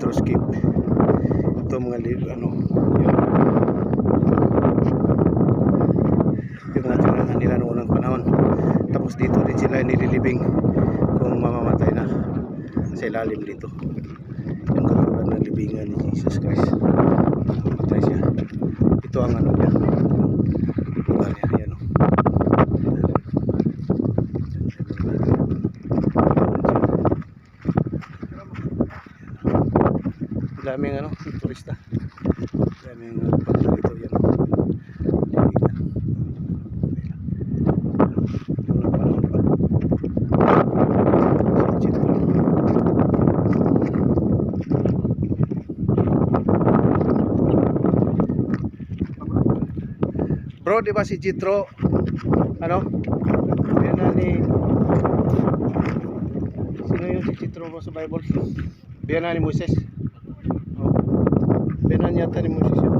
Citruscape. Ito mga ano, yung natirahan nila noong unang panahon. Tapos dito din sila nililibing kung mamamatay na sa ilalim dito. Yung katulad ng libingan ni Jesus Christ. Mamamatay siya. Ito ang ano niya. Lugar niya. Ayan o. Daming ano, turista. Daming punta dito. Yan o. Bro, di ba si Jethro, ano? Yan na ni... Sino yung si Jethro mo sa Bible? Yan na ni Moses. Oh. Yan na yata ni Moses yun.